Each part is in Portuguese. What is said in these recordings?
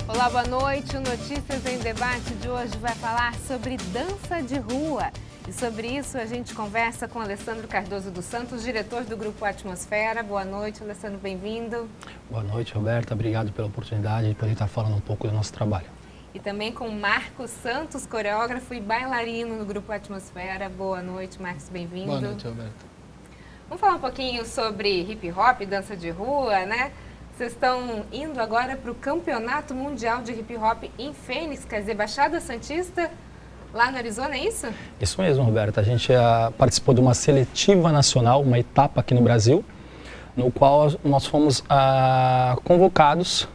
Olá, boa noite. O Notícias em Debate de hoje vai falar sobre dança de rua. E sobre isso a gente conversa com Alessandro Cardoso dos Santos, diretor do Grupo Atmosfera. Boa noite, Alessandro, bem-vindo. Boa noite, Roberta. Obrigado pela oportunidade de poder estar falando um pouco do nosso trabalho. E também com Marcos Santos, coreógrafo e bailarino no Grupo Atmosfera. Boa noite, Marcos, bem-vindo. Boa noite, Roberta. Vamos falar um pouquinho sobre hip hop, dança de rua, né? Vocês estão indo agora para o Campeonato Mundial de Hip Hop em Fênix, quer dizer, Baixada Santista, lá no Arizona, é isso? Isso mesmo, Roberta. A gente participou de uma seletiva nacional, uma etapa aqui no Brasil, no qual nós fomos convocados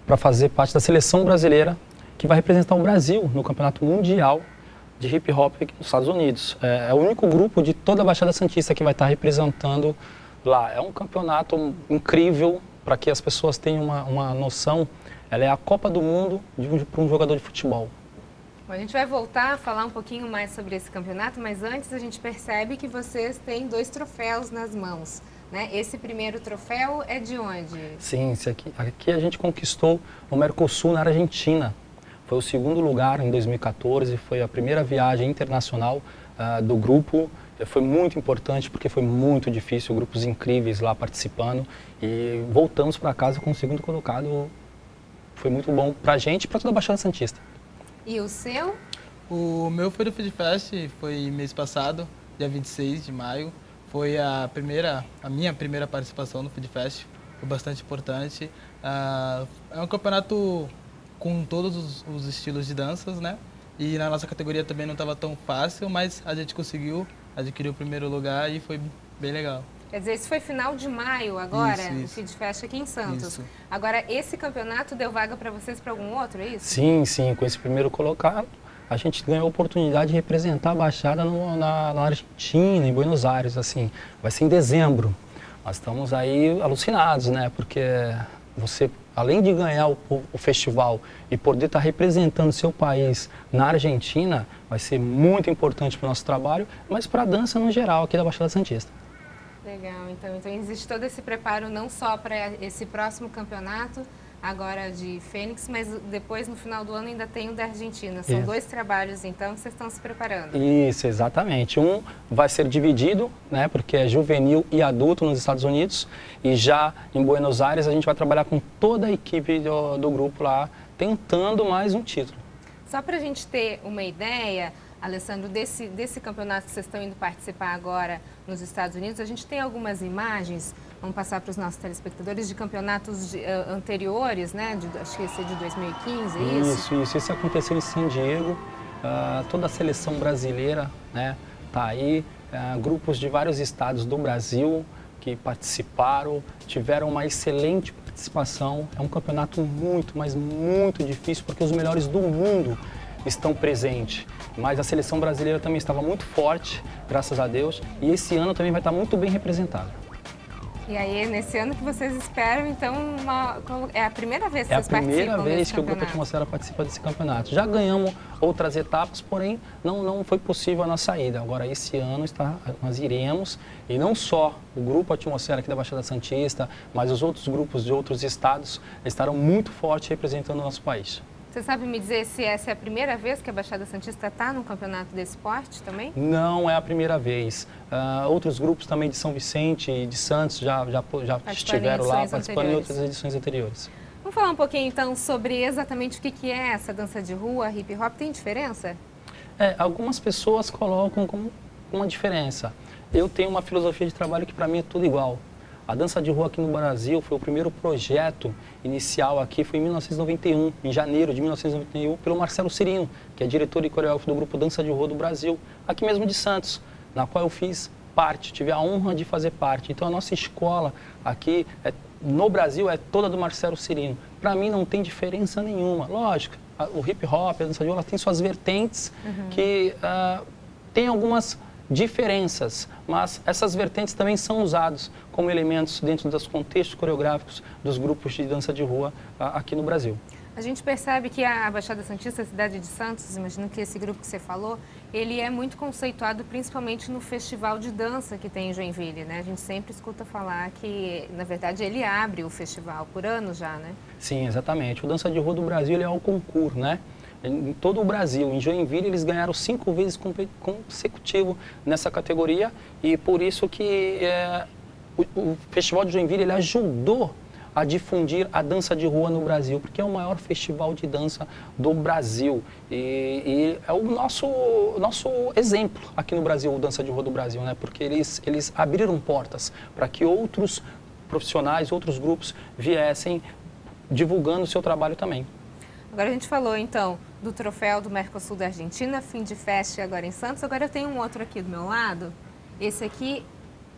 para fazer parte da seleção brasileira que vai representar o Brasil no Campeonato Mundial de Hip Hop aqui nos Estados Unidos. É o único grupo de toda a Baixada Santista que vai estar representando lá. É um campeonato incrível. Para que as pessoas tenham uma noção, ela é a Copa do Mundo para um jogador de futebol. Bom, a gente vai voltar a falar um pouquinho mais sobre esse campeonato, mas antes a gente percebe que vocês têm 2 troféus nas mãos, né? Esse primeiro troféu é de onde? Sim, aqui a gente conquistou o Mercosul na Argentina. Foi o 2º lugar em 2014, foi a primeira viagem internacional do grupo. Foi muito importante porque foi muito difícil, grupos incríveis lá participando e voltamos para casa com o 2º colocado. Foi muito bom para a gente e para toda a Baixada Santista. E o seu? O meu foi do Food Fest, foi mês passado, dia 26 de maio. Foi a minha primeira participação no Food Fest, foi bastante importante. É um campeonato com todos os estilos de danças, né? E na nossa categoria também não estava tão fácil, mas a gente conseguiu adquirir o primeiro lugar e foi bem legal. Quer dizer, isso foi final de maio agora, isso. o Food Fest aqui em Santos. Isso. Agora, esse campeonato deu vaga para vocês para algum outro, é isso? Sim, com esse primeiro colocado, a gente ganhou a oportunidade de representar a Baixada na Argentina, em Buenos Aires, assim, vai ser em dezembro. Nós estamos aí alucinados, né, porque você, além de ganhar o festival e poder estar representando seu país na Argentina, vai ser muito importante para o nosso trabalho, mas para a dança no geral aqui da Baixada Santista. Legal, então existe todo esse preparo não só para esse próximo campeonato, agora de Fênix, mas depois no final do ano ainda tem o da Argentina. São 2 trabalhos então que vocês estão se preparando. Isso, exatamente. Um vai ser dividido, né, porque é juvenil e adulto nos Estados Unidos, e já em Buenos Aires a gente vai trabalhar com toda a equipe do grupo lá, tentando mais um título. Só para a gente ter uma ideia, Alessandro, desse campeonato que vocês estão indo participar agora nos Estados Unidos, a gente tem algumas imagens, vamos passar para os nossos telespectadores, de campeonatos anteriores, né? Acho que esse é de 2015, é isso? Isso aconteceu em San Diego, toda a seleção brasileira, né, tá aí, grupos de vários estados do Brasil que participaram, tiveram uma excelente participação. É um campeonato muito, mas muito difícil, porque os melhores do mundo estão presentes, mas a seleção brasileira também estava muito forte, graças a Deus, e esse ano também vai estar muito bem representado. E aí, nesse ano que vocês esperam, então, é a primeira vez que vocês participam desse campeonato? É a primeira vez que o Grupo Atmosfera participa desse campeonato. Já ganhamos outras etapas, porém não foi possível a nossa saída. Agora, esse ano nós iremos, e não só o Grupo Atmosfera aqui da Baixada Santista, mas os outros grupos de outros estados estarão muito fortes representando o nosso país. Você sabe me dizer se essa é a primeira vez que a Baixada Santista está no campeonato desse esporte também? Não é a primeira vez. Outros grupos também de São Vicente e de Santos já estiveram lá participando em outras edições anteriores. Vamos falar um pouquinho então sobre exatamente o que é essa dança de rua, hip hop. Tem diferença? Algumas pessoas colocam como uma diferença. Eu tenho uma filosofia de trabalho que para mim é tudo igual. A dança de rua aqui no Brasil foi o primeiro projeto inicial aqui, foi em 1991, em janeiro de 1991, pelo Marcelo Cirino, que é diretor e coreógrafo do grupo Dança de Rua do Brasil, aqui mesmo de Santos, na qual eu fiz parte, tive a honra de fazer parte. Então a nossa escola aqui no Brasil é toda do Marcelo Cirino. Para mim não tem diferença nenhuma, lógico, o hip hop, a dança de rua, ela tem suas vertentes que tem algumas diferenças, mas essas vertentes também são usadas como elementos dentro dos contextos coreográficos dos grupos de dança de rua aqui no Brasil. A gente percebe que a Baixada Santista, a cidade de Santos, imagino que esse grupo que você falou, ele é muito conceituado principalmente no festival de dança que tem em Joinville, né? A gente sempre escuta falar que, na verdade, ele abre o festival por ano já, né? Sim, exatamente. O Dança de Rua do Brasil ele é o concurso, né? Em todo o Brasil. Em Joinville, eles ganharam 5 vezes consecutivo nessa categoria e por isso que o Festival de Joinville ele ajudou a difundir a dança de rua no Brasil, porque é o maior festival de dança do Brasil. E é o nosso exemplo aqui no Brasil, o Dança de Rua do Brasil, né? Porque eles abriram portas para que outros profissionais, outros grupos viessem divulgando o seu trabalho também. Agora a gente falou, então, do troféu do Mercosul da Argentina, fim de festa agora em Santos. Agora eu tenho um outro aqui do meu lado. Esse aqui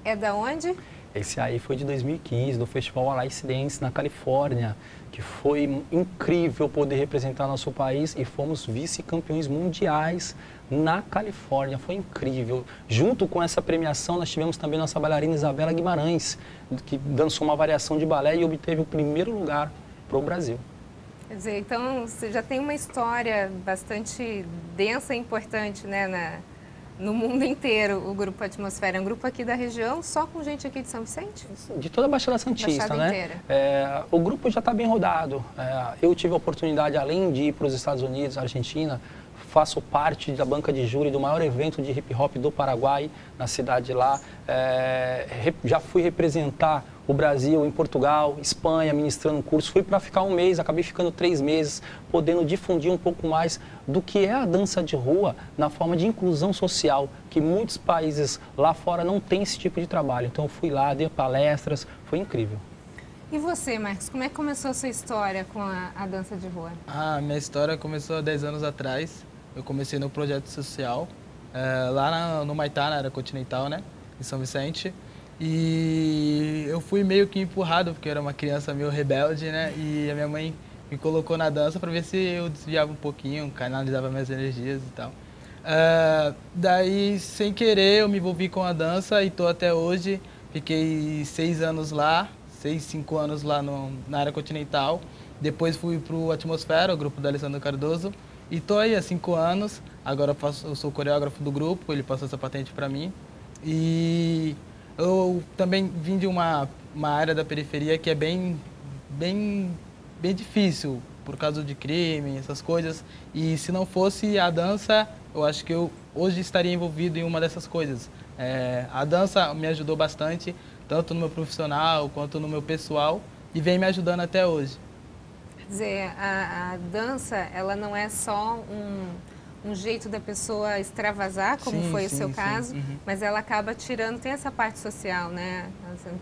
é da onde? Esse aí foi de 2015, do Festival Alice Dance na Califórnia, que foi incrível poder representar nosso país e fomos vice-campeões mundiais na Califórnia. Foi incrível. Junto com essa premiação, nós tivemos também nossa bailarina Isabela Guimarães, que dançou uma variação de balé e obteve o primeiro lugar para o Brasil. Quer dizer, então você já tem uma história bastante densa e importante, né, no mundo inteiro, o Grupo Atmosfera. É um grupo aqui da região, só com gente aqui de São Vicente? De toda a Baixada Santista, Baixada né? Inteira. O grupo já está bem rodado. Eu tive a oportunidade, além de ir para os Estados Unidos, Argentina, faço parte da banca de júri do maior evento de hip hop do Paraguai, na cidade lá. Já fui representar o Brasil em Portugal, Espanha, ministrando um curso. Fui para ficar um mês, acabei ficando 3 meses, podendo difundir um pouco mais do que é a dança de rua na forma de inclusão social, que muitos países lá fora não têm esse tipo de trabalho. Então eu fui lá, dei palestras, foi incrível. E você, Marcos, como é que começou a sua história com a dança de rua? Minha história começou há 10 anos atrás. Eu comecei no projeto social, lá no Maitá, na área continental, né, em São Vicente. E eu fui meio que empurrado, porque eu era uma criança meio rebelde, né, e a minha mãe me colocou na dança para ver se eu desviava um pouquinho, canalizava minhas energias e tal. Daí, sem querer, eu me envolvi com a dança e estou até hoje. Fiquei 6 anos lá, 5 anos lá na área continental. Depois fui para o Atmosfera, o grupo do Alessandro Cardoso. E estou aí há 5 anos, agora eu sou coreógrafo do grupo, ele passou essa patente para mim. E eu também vim de uma área da periferia que é bem difícil, por causa de crime, essas coisas. E se não fosse a dança, eu acho que eu hoje estaria envolvido em uma dessas coisas. A dança me ajudou bastante, tanto no meu profissional quanto no meu pessoal, e vem me ajudando até hoje. Quer dizer, a dança, ela não é só um jeito da pessoa extravasar, como foi o seu caso, mas ela acaba tirando, tem essa parte social, né?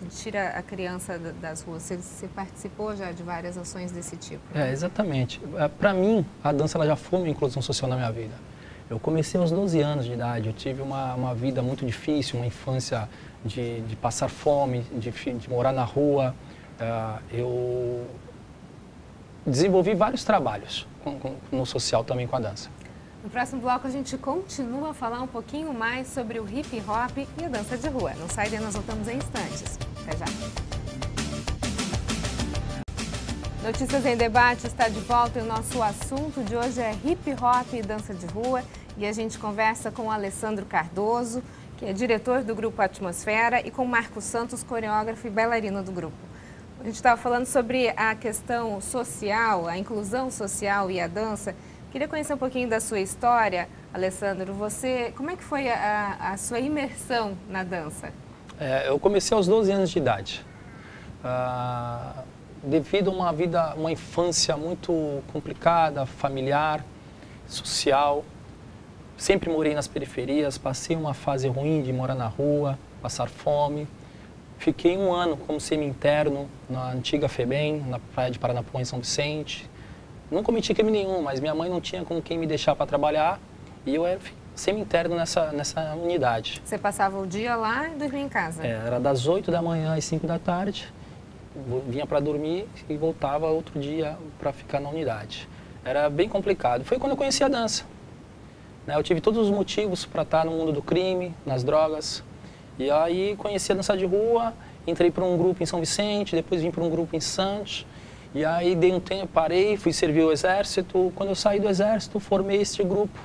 Tira a criança das ruas. Você participou já de várias ações desse tipo? Né? Exatamente. Para mim, a dança ela já foi uma inclusão social na minha vida. Eu comecei aos 12 anos de idade, eu tive uma vida muito difícil, uma infância de passar fome, de morar na rua. Eu desenvolvi vários trabalhos no social também com a dança. No próximo bloco a gente continua a falar um pouquinho mais sobre o hip hop e a dança de rua. Não sai daí, nós voltamos em instantes. Até já. Notícias em Debate está de volta e o nosso assunto de hoje é hip hop e dança de rua. E a gente conversa com o Alessandro Cardoso, que é diretor do Grupo Atmosfera, e com Marcos Santos, coreógrafo e bailarino do grupo. A gente estava falando sobre a questão social, a inclusão social e a dança. Queria conhecer um pouquinho da sua história, Alessandro. Como é que foi a sua imersão na dança? Eu comecei aos 12 anos de idade. Devido a uma infância muito complicada, familiar, social, sempre morei nas periferias, passei uma fase ruim de morar na rua, passar fome. Fiquei 1 ano como semi-interno na antiga FEBEM, na praia de Paranapuã, em São Vicente. Não cometi crime nenhum, mas minha mãe não tinha com quem me deixar para trabalhar e eu era semi-interno nessa unidade. Você passava o dia lá e dormia em casa? Era das 8 da manhã às 5 da tarde, vinha para dormir e voltava outro dia para ficar na unidade. Era bem complicado. Foi quando eu conheci a dança. Eu tive todos os motivos para estar no mundo do crime, nas drogas. E aí conheci a dança de rua, entrei para um grupo em São Vicente, depois vim para um grupo em Santos. E aí dei um tempo, parei, fui servir o exército. Quando eu saí do exército, formei este grupo.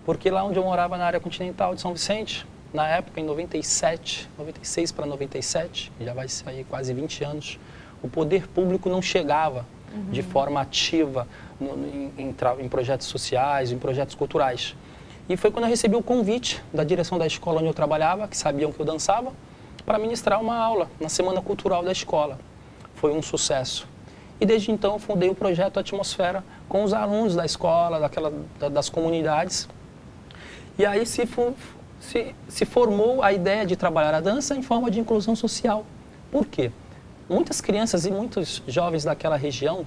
Porque lá onde eu morava, na área continental de São Vicente, na época, em 97, 96 para 97, já vai sair quase 20 anos, o poder público não chegava de forma ativa em projetos sociais, em projetos culturais. E foi quando eu recebi o convite da direção da escola onde eu trabalhava, que sabiam que eu dançava, para ministrar uma aula na Semana Cultural da escola. Foi um sucesso. E desde então eu fundei o projeto Atmosfera com os alunos da escola, das comunidades. E aí se formou a ideia de trabalhar a dança em forma de inclusão social. Por quê? Muitas crianças e muitos jovens daquela região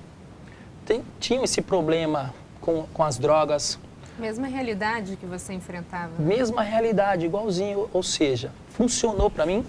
tinham esse problema com as drogas. Mesma realidade que você enfrentava. Mesma realidade, igualzinho. Ou seja, funcionou para mim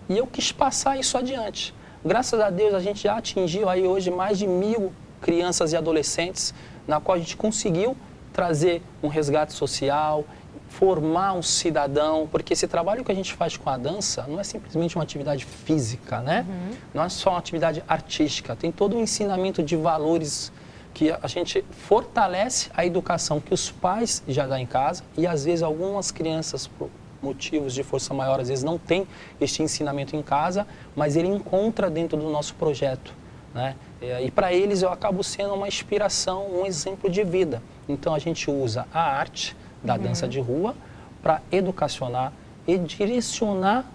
e eu quis passar isso adiante. Graças a Deus a gente já atingiu aí hoje mais de 1.000 crianças e adolescentes, na qual a gente conseguiu trazer um resgate social, formar um cidadão, porque esse trabalho que a gente faz com a dança não é simplesmente uma atividade física, né? Não é só uma atividade artística, tem todo um ensinamento de valores que a gente fortalece a educação que os pais já dão em casa e às vezes algumas crianças, por motivos de força maior, às vezes não tem este ensinamento em casa, mas ele encontra dentro do nosso projeto, né? E para eles eu acabo sendo uma inspiração, um exemplo de vida. Então a gente usa a arte da dança de rua para educacionar e direcionar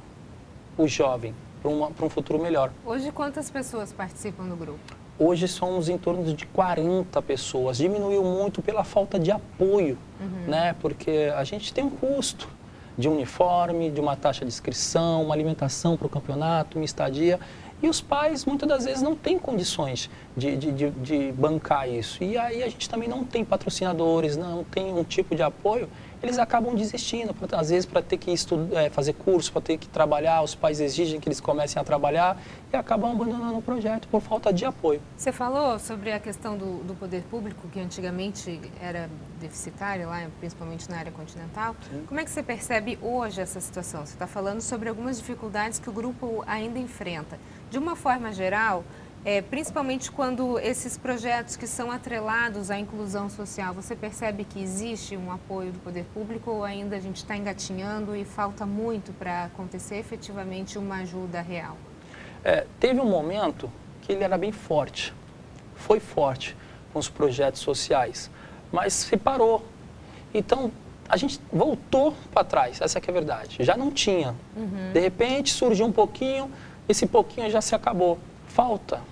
o jovem para um futuro melhor. Hoje, quantas pessoas participam do grupo? Hoje somos em torno de 40 pessoas. Diminuiu muito pela falta de apoio, né? Porque a gente tem um custo de uniforme, de uma taxa de inscrição, uma alimentação para o campeonato, uma estadia. E os pais, muitas das vezes, não têm condições de bancar isso. E aí a gente também não tem patrocinadores, não tem um tipo de apoio. Eles acabam desistindo, às vezes para ter que fazer curso, para ter que trabalhar, os pais exigem que eles comecem a trabalhar e acabam abandonando o projeto por falta de apoio. Você falou sobre a questão do poder público, que antigamente era deficitário, lá, principalmente na área continental. Sim. Como é que você percebe hoje essa situação? Você está falando sobre algumas dificuldades que o grupo ainda enfrenta. De uma forma geral, principalmente quando esses projetos que são atrelados à inclusão social, você percebe que existe um apoio do poder público ou ainda a gente está engatinhando e falta muito para acontecer efetivamente uma ajuda real? Teve um momento que ele era bem forte, foi forte com os projetos sociais, mas se parou. Então, a gente voltou para trás, essa que é a verdade. Já não tinha. De repente, surgiu um pouquinho, esse pouquinho já se acabou. Falta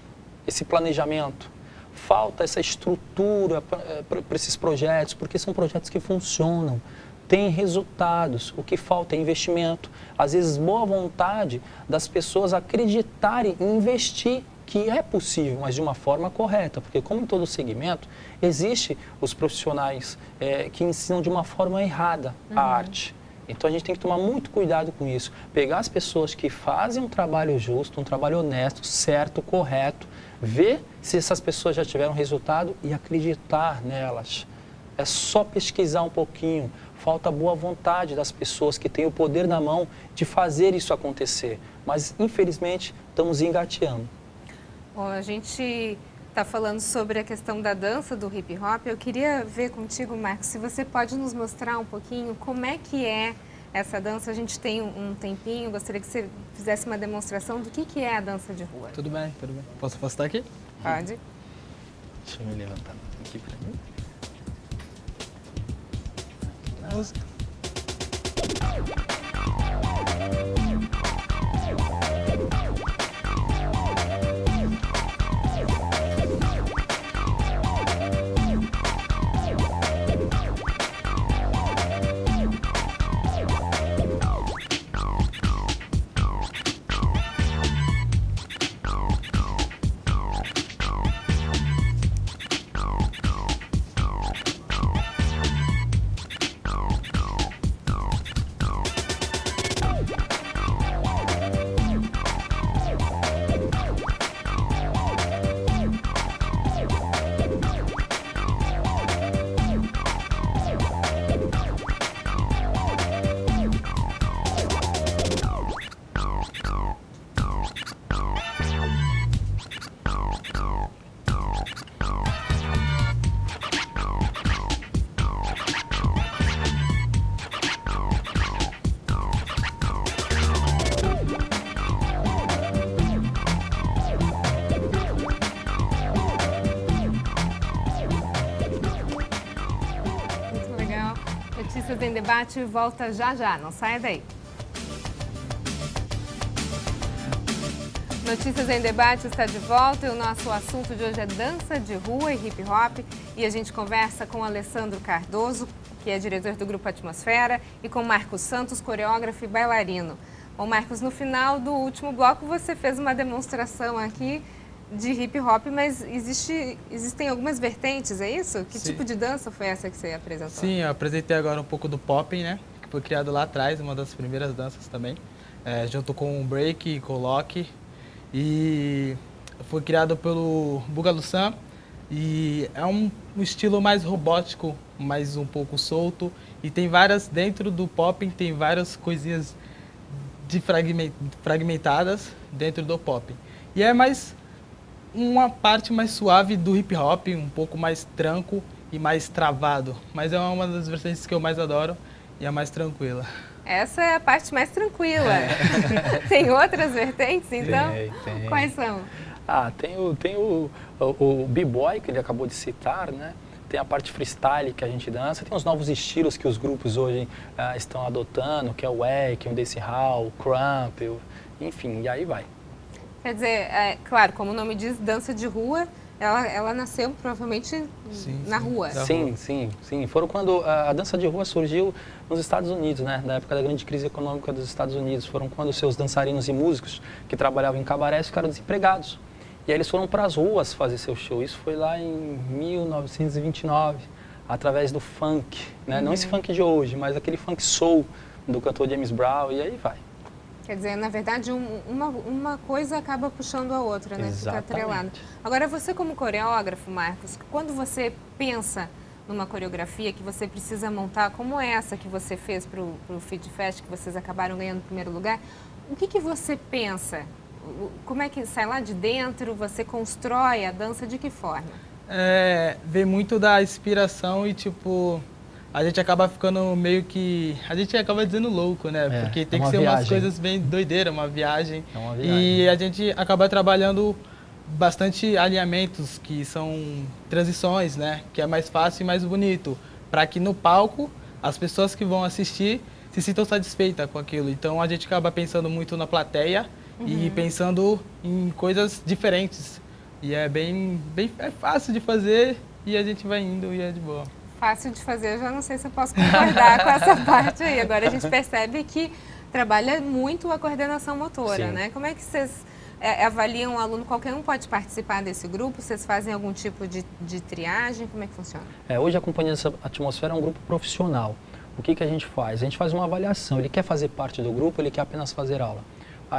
esse planejamento, falta essa estrutura para esses projetos, porque são projetos que funcionam, têm resultados. O que falta é investimento, às vezes boa vontade das pessoas acreditarem em investir, que é possível, mas de uma forma correta, porque como em todo segmento, existe os profissionais que ensinam de uma forma errada a arte. Então a gente tem que tomar muito cuidado com isso, pegar as pessoas que fazem um trabalho justo, um trabalho honesto, certo, correto, ver se essas pessoas já tiveram resultado e acreditar nelas. É só pesquisar um pouquinho, falta boa vontade das pessoas que têm o poder na mão de fazer isso acontecer, mas infelizmente estamos engateando. Bom, a gente está falando sobre a questão da dança, do hip hop. Eu queria ver contigo, Marcos, se você pode nos mostrar um pouquinho como é que é essa dança. A gente tem um tempinho, gostaria que você fizesse uma demonstração do que é a dança de rua. Tudo bem, tudo bem. Posso afastar aqui? Pode. Deixa eu me levantar aqui para mim. Música. Notícias em Debate volta já, não saia daí. Notícias em Debate está de volta e o nosso assunto de hoje é dança de rua e hip hop. E a gente conversa com Alessandro Cardoso, que é diretor do Grupo Atmosfera, e com Marcos Santos, coreógrafo e bailarino. Bom, Marcos, no final do último bloco você fez uma demonstração aqui de hip hop, mas existem algumas vertentes, é isso? Que Sim. tipo de dança foi essa que você apresentou? Sim, eu apresentei agora um pouco do popping, né? Que foi criado lá atrás, uma das primeiras danças também. Junto com o break e com o lock. E foi criado pelo Bugalu Sam. E é um estilo mais robótico, mais um pouco solto. E tem várias, dentro do popping, tem várias coisinhas fragmentadas dentro do popping. E é mais uma parte mais suave do hip hop, um pouco mais tranco e mais travado. Mas é uma das vertentes que eu mais adoro e a mais tranquila. Essa é a parte mais tranquila. Tem outras vertentes, então? Tem. Quais são? Tem o b-boy, que ele acabou de citar, né? Tem a parte freestyle que a gente dança, tem os novos estilos que os grupos hoje estão adotando, que é o wack, o dancehall, o crump, enfim, e aí vai. Quer dizer, claro, como o nome diz, dança de rua, ela nasceu provavelmente na rua. Sim. Foram quando a dança de rua surgiu nos Estados Unidos, né? Na época da grande crise econômica dos Estados Unidos. Foram quando os seus dançarinos e músicos que trabalhavam em cabarés ficaram desempregados. E aí eles foram para as ruas fazer seu show. Isso foi lá em 1929, através do funk, né? Não esse funk de hoje, mas aquele funk soul do cantor James Brown, e aí vai. Quer dizer, na verdade, uma coisa acaba puxando a outra, né? Fica atrelado. Agora, você como coreógrafo, Marcos, quando você pensa numa coreografia que você precisa montar, como essa que você fez para o Feed Fest, que vocês acabaram ganhando o primeiro lugar, o que você pensa? Como é que sai lá de dentro? Você constrói a dança de que forma? Vem muito da inspiração e, tipo, a gente acaba ficando meio que... A gente acaba dizendo louco, né? Porque tem que ser umas coisas bem doideiras, uma viagem. É uma viagem. E a gente acaba trabalhando bastante alinhamentos, que são transições, né? Que é mais fácil e mais bonito. Para que no palco, as pessoas que vão assistir se sintam satisfeitas com aquilo. Então, a gente acaba pensando muito na plateia e pensando em coisas diferentes. E é bem fácil de fazer e a gente vai indo e é de boa. Fácil de fazer, eu já não sei se eu posso concordar com essa parte aí. Agora a gente percebe que trabalha muito a coordenação motora, né? Como é que vocês avaliam um aluno? Qualquer um pode participar desse grupo? Vocês fazem algum tipo de triagem? Como é que funciona? Hoje a Companhia Atmosfera é um grupo profissional. O que a gente faz? A gente faz uma avaliação. Ele quer fazer parte do grupo, ele quer apenas fazer aula.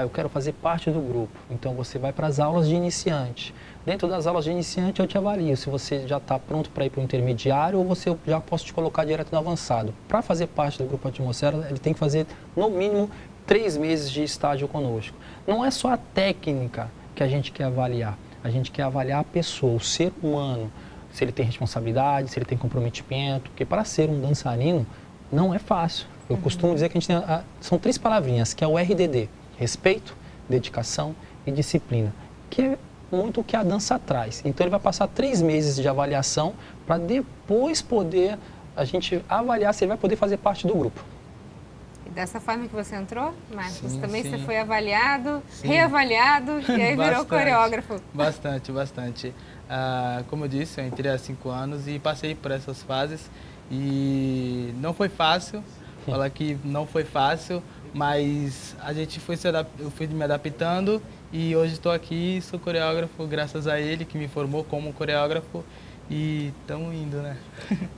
Eu quero fazer parte do grupo. Então você vai para as aulas de iniciante. Dentro das aulas de iniciante eu te avalio se você já está pronto para ir para o intermediário ou eu já posso te colocar direto no avançado. Para fazer parte do Grupo Atmosfera, ele tem que fazer no mínimo 3 meses de estágio conosco. Não é só a técnica que a gente quer avaliar. A gente quer avaliar a pessoa, o ser humano. Se ele tem responsabilidade, se ele tem comprometimento. Porque para ser um dançarino não é fácil. Eu costumo dizer que a gente tem... São 3 palavrinhas, que é o RDD. Respeito, dedicação e disciplina, que é muito o que a dança traz. Então ele vai passar 3 meses de avaliação para depois poder a gente avaliar se ele vai poder fazer parte do grupo. E dessa forma que você entrou, Marcos, também sim. você foi avaliado, reavaliado e aí virou coreógrafo. Bastante. Como eu disse, eu entrei há 5 anos e passei por essas fases e não foi fácil, falar que não foi fácil, mas a gente eu fui me adaptando e hoje estou aqui, sou coreógrafo graças a ele que me formou como coreógrafo e estamos indo, né?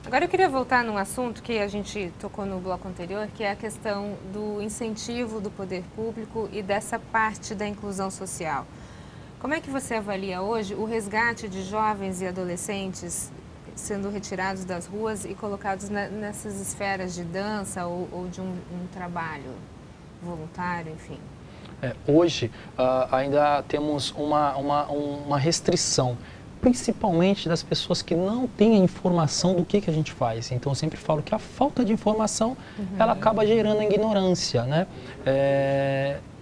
Agora eu queria voltar num assunto que a gente tocou no bloco anterior, que é a questão do incentivo do poder público e dessa parte da inclusão social. Como é que você avalia hoje o resgate de jovens e adolescentes sendo retirados das ruas e colocados nessas esferas de dança ou de um trabalho voluntário, enfim? Hoje ainda temos uma restrição, principalmente das pessoas que não têm a informação do que a gente faz. Então eu sempre falo que a falta de informação ela acaba gerando ignorância, né?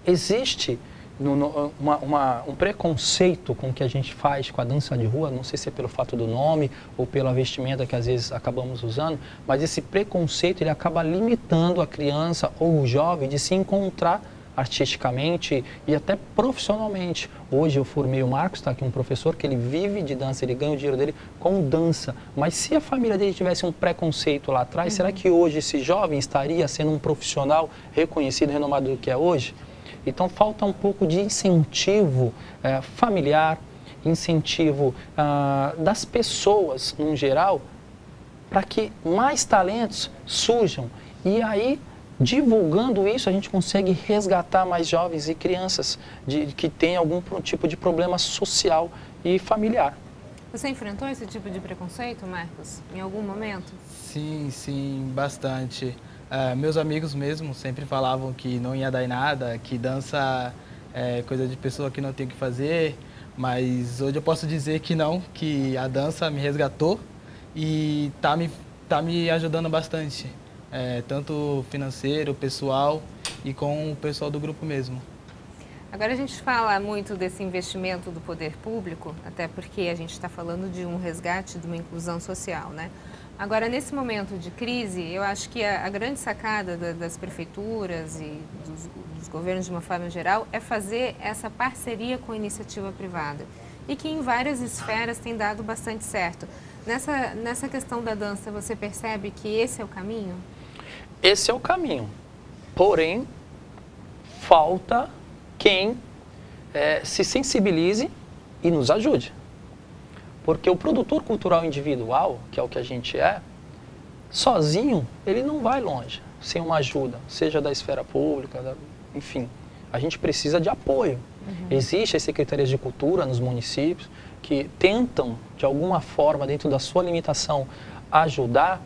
Existe um preconceito com o que a gente faz com a dança de rua, não sei se é pelo fato do nome ou pela vestimenta que às vezes acabamos usando, mas esse preconceito ele acaba limitando a criança ou o jovem de se encontrar artisticamente e até profissionalmente. Hoje eu formei o Marcos, está aqui um professor que ele vive de dança, ele ganha o dinheiro dele com dança. Mas se a família dele tivesse um preconceito lá atrás, será que hoje esse jovem estaria sendo um profissional reconhecido, renomado do que é hoje? Então falta um pouco de incentivo familiar, incentivo das pessoas no geral, para que mais talentos surjam. E aí, divulgando isso, a gente consegue resgatar mais jovens e crianças que têm algum tipo de problema social e familiar. Você enfrentou esse tipo de preconceito, Marcos, em algum momento? Sim, sim, bastante. Meus amigos mesmo sempre falavam que não ia dar em nada, que dança é coisa de pessoa que não tem o que fazer, mas hoje eu posso dizer que não, que a dança me resgatou e tá me ajudando bastante. Tanto financeiro, pessoal e com o pessoal do grupo mesmo. Agora a gente fala muito desse investimento do poder público, até porque a gente está falando de um resgate, de uma inclusão social, né? Agora, nesse momento de crise, eu acho que a grande sacada das prefeituras e dos governos de uma forma geral é fazer essa parceria com a iniciativa privada e que em várias esferas tem dado bastante certo. Nessa questão da dança, você percebe que esse é o caminho? Esse é o caminho, porém, falta quem se sensibilize e nos ajude. Porque o produtor cultural individual, que é o que a gente sozinho, ele não vai longe, sem uma ajuda, seja da esfera pública, enfim. A gente precisa de apoio. Existem as secretarias de cultura nos municípios que tentam, de alguma forma, dentro da sua limitação, ajudar.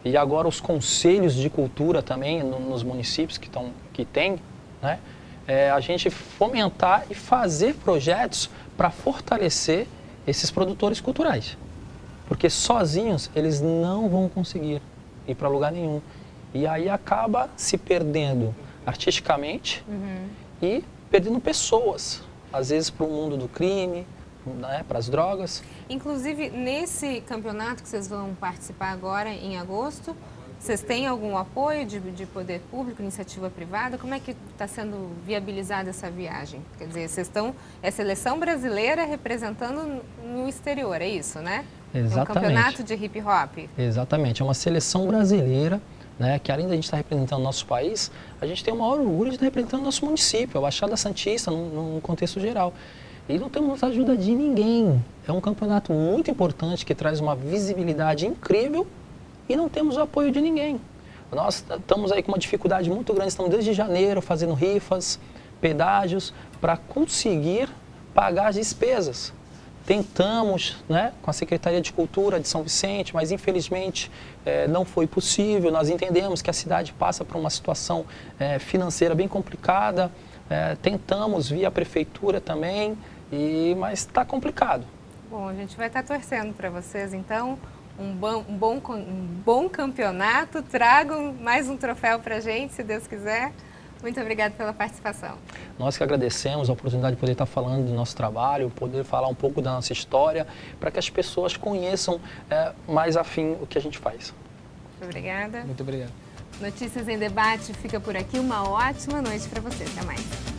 E agora os conselhos de cultura também nos municípios que tem, né? A gente fomentar e fazer projetos para fortalecer esses produtores culturais. Porque sozinhos eles não vão conseguir ir para lugar nenhum. E aí acaba se perdendo artisticamente e perdendo pessoas, às vezes para o mundo do crime, né, para as drogas. Inclusive, nesse campeonato que vocês vão participar agora, em agosto, vocês têm algum apoio de poder público, iniciativa privada? Como é que está sendo viabilizada essa viagem? Quer dizer, vocês estão... É seleção brasileira representando no exterior, é isso, né? Exatamente. É um campeonato de hip hop. Exatamente, é uma seleção brasileira, né, que além da gente estar representando o nosso país, a gente tem o maior orgulho de estar representando o nosso município, a Baixada Santista, num contexto geral. E não temos ajuda de ninguém. É um campeonato muito importante que traz uma visibilidade incrível e não temos o apoio de ninguém. Nós estamos aí com uma dificuldade muito grande, estamos desde janeiro fazendo rifas, pedágios, para conseguir pagar as despesas. Tentamos, né, com a Secretaria de Cultura de São Vicente, mas infelizmente não foi possível. Nós entendemos que a cidade passa por uma situação financeira bem complicada, tentamos via prefeitura também, mas está complicado. Bom, a gente vai estar torcendo para vocês, então, um bom campeonato, tragam mais um troféu para a gente, se Deus quiser. Muito obrigada pela participação. Nós que agradecemos a oportunidade de poder estar falando do nosso trabalho, poder falar um pouco da nossa história, para que as pessoas conheçam mais afim o que a gente faz. Muito obrigada. Muito obrigado. Notícias em Debate fica por aqui. Uma ótima noite para você. Até mais.